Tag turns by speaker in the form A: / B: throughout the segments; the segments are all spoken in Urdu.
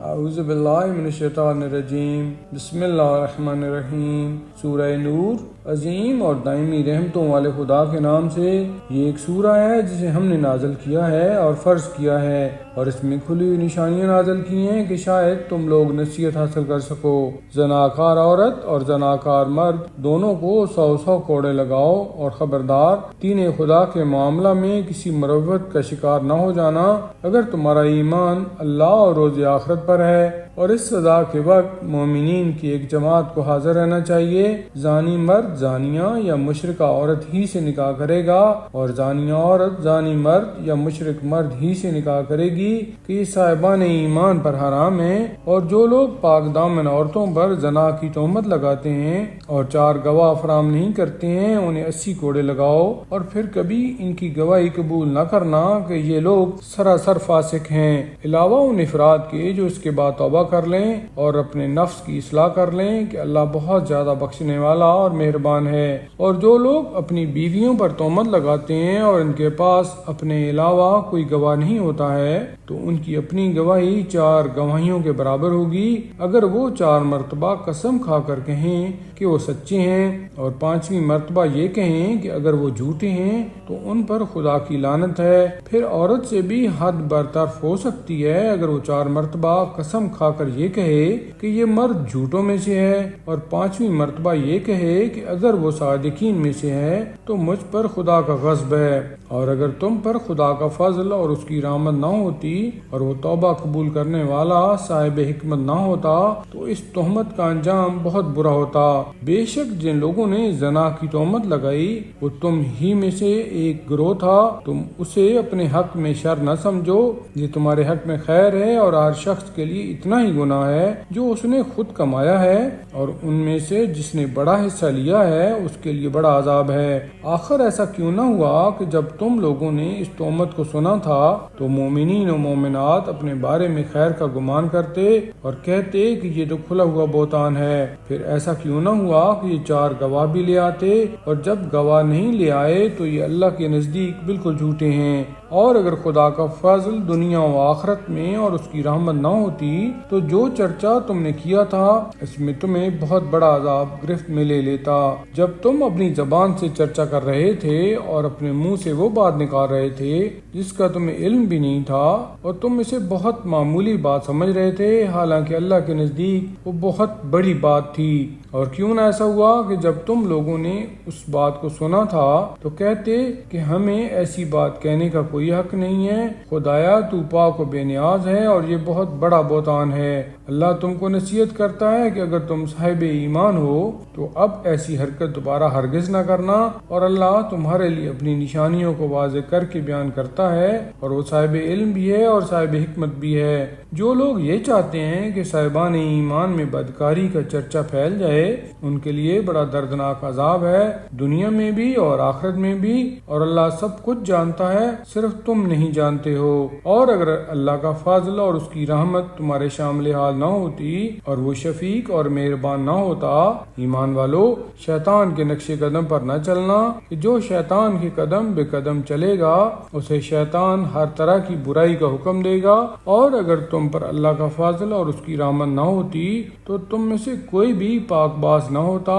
A: اعوذ باللہ من الشیطان الرجیم بسم اللہ الرحمن الرحیم۔ سورہ نور عظیم اور دائمی رحمتوں والے خدا کے نام سے یہ ایک سورہ ہے جسے ہم نے نازل کیا ہے اور فرض کیا ہے، اور اس میں کھلی ہوئی نشانیاں نازل کی ہیں کہ شاید تم لوگ نصیحت حاصل کر سکو۔ زناکار عورت اور زناکار مرد دونوں کو 100 کوڑے لگاؤ، اور خبردار دین خدا کے معاملہ میں کسی مروت کا شکار نہ ہو جانا اگر تمہارا ایمان اللہ اور روز آخرت پر ہے۔ اور اس سزا کے وقت مومنین کی ایک جماعت کو حاضر رہنا چاہیے۔ زانی مرد زانیہ یا مشرکہ عورت ہی سے نکاح کرے گا، اور زانیہ عورت زانی مرد یا مشرک مرد ہی سے نکاح کرے گی کہ یہ صاحبان ایمان پر حرام ہے۔ اور جو لوگ پاک دامن عورتوں پر زنا کی تہمت لگاتے ہیں اور 4 گواہ فراہم نہیں کرتے ہیں، انہیں 80 کوڑے لگاؤ، اور پھر کبھی ان کی گواہی قبول نہ کرنا کہ یہ لوگ سراسر فاسق ہیں، علاوہ ان افراد کے جو اس کے بعد توبہ کر لیں اور اپنے نفس کی اصلاح کر لیں کہ اللہ بہت زیادہ بخشنے والا اور مہربان ہے۔ اور جو لوگ اپنی بیویوں پر تہمت لگاتے ہیں اور ان کے پاس اپنے علاوہ کوئی گواہ نہیں ہوتا ہے، تو ان کی اپنی گواہی 4 گواہیوں کے برابر ہوگی، اگر وہ 4 مرتبہ قسم کھا کر کہیں کہ وہ سچے ہیں، اور 5ویں مرتبہ یہ کہیں کہ اگر وہ جھوٹے ہیں تو ان پر خدا کی لعنت ہے۔ پھر عورت سے بھی حد برطرف ہو سکتی ہے اگر وہ 4 مرتبہ قسم کھا کر یہ کہے کہ یہ مرد جھوٹوں میں سے ہے، اور 5ویں مرتبہ یہ کہے کہ اگر وہ صادقین میں سے ہے تو مجھ پر خدا کا غضب ہے۔ اور اگر تم پر خدا کا فضل اور اس کی رحمت نہ ہوتی اور وہ توبہ قبول کرنے والا صاحب حکمت نہ ہوتا تو اس تہمت کا انجام بہت برا ہوتا۔ بے شک جن لوگوں نے زنا کی تہمت لگائی وہ تم ہی میں سے ایک گروہ تھا، تم اسے اپنے حق میں شر نہ سمجھو، یہ تمہارے حق میں خیر ہے، اور ہر شخص کے لیے اتنا ہی گناہ ہے جو اس نے خود کمایا ہے، اور ان میں سے جس نے بڑا حصہ لیا ہے اس کے لیے بڑا عذاب ہے۔ آخر ایسا کیوں نہ ہوا کہ جب تم لوگوں نے اس تہمت کو سنا تھا تو مومنین و مومنات اپنے بارے میں خیر کا گمان کرتے اور کہتے کہ یہ تو کھلا ہوا بہتان ہے۔ پھر ایسا کیوں نہ ہوا کہ یہ 4 گواہ بھی لے آتے، اور جب گواہ نہیں لے آئے تو یہ اللہ کے نزدیک بالکل جھوٹے ہیں۔ اور اگر خدا کا فضل دنیا و آخرت میں اور اس کی رحمت نہ ہوتی تو جو چرچا تم نے کیا تھا اس میں تمہیں بہت بڑا عذاب گرفت میں لے لیتا۔ جب تم اپنی زبان سے چرچا کر رہے تھے اور اپنے منہ سے وہ بات نکال رہے تھے جس کا تمہیں علم بھی نہیں تھا، اور تم اسے بہت معمولی بات سمجھ رہے تھے، حالانکہ اللہ کے نزدیک وہ بہت بڑی بات تھی۔ اور کیوں نہ ایسا ہوا کہ جب تم لوگوں نے اس بات کو سنا تھا تو کہتے کہ ہمیں ایسی بات کہنے کا کوئی حق نہیں ہے، خدایا تو پاک و بے نیاز ہے اور یہ بہت بڑا بہتان ہے۔ اللہ تم کو نصیحت کرتا ہے کہ اگر تم صاحب ایمان ہو تو اب ایسی حرکت دوبارہ ہرگز نہ کرنا، اور اللہ تمہارے لیے اپنی نشانیوں کو واضح کر کے بیان کرتا ہے، اور وہ صاحب علم بھی ہے اور صاحب حکمت بھی ہے۔ جو لوگ یہ چاہتے ہیں کہ صاحبان ایمان میں بدکاری کا چرچا پھیل جائے ان کے لیے بڑا دردناک عذاب ہے، دنیا میں بھی اور آخرت میں بھی، اور اللہ سب کچھ جانتا ہے، صرف تم نہیں جانتے ہو۔ اور اگر اللہ کا فضل اور اس کی رحمت تمہارے شامل حال نہ ہوتی اور وہ شفیق اور مہربان نہ ہوتا، ایمان والو شیطان کے نقش قدم پر نہ چلنا کہ جو شیطان کے قدم بے قدم چلے گا اسے شیطان ہر طرح کی برائی کا حکم دے گا۔ اور اگر تم پر اللہ کا فضل اور اس کی رحمت نہ ہوتی تو تم میں سے کوئی بھی پاک باز نہ ہوتا،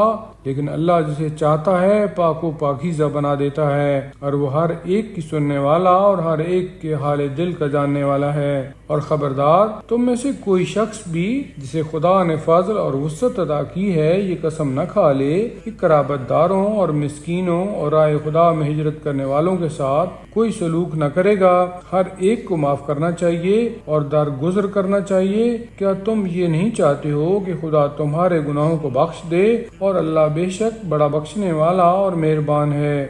A: لیکن اللہ جسے چاہتا ہے پاک و پاکیزہ بنا دیتا ہے، اور وہ ہر ایک کی سننے والا اور ہر ایک کے حال دل کا جاننے والا ہے۔ اور خبردار تم میں سے کوئی شخص بھی جسے خدا نے فضل اور وسعت عطا کی ہے یہ قسم نہ کھا لے کہ قرابت داروں اور مسکینوں اور رائے خدا میں ہجرت کرنے والوں کے ساتھ کوئی سلوک نہ کرے گا۔ ہر ایک کو معاف کرنا چاہیے اور درگزر کرنا چاہیے۔ کیا تم یہ نہیں چاہتے ہو کہ خدا تمہارے گناہوں کو بخش دے، اور اللہ بے شک بڑا بخشنے والا اور مہربان ہے۔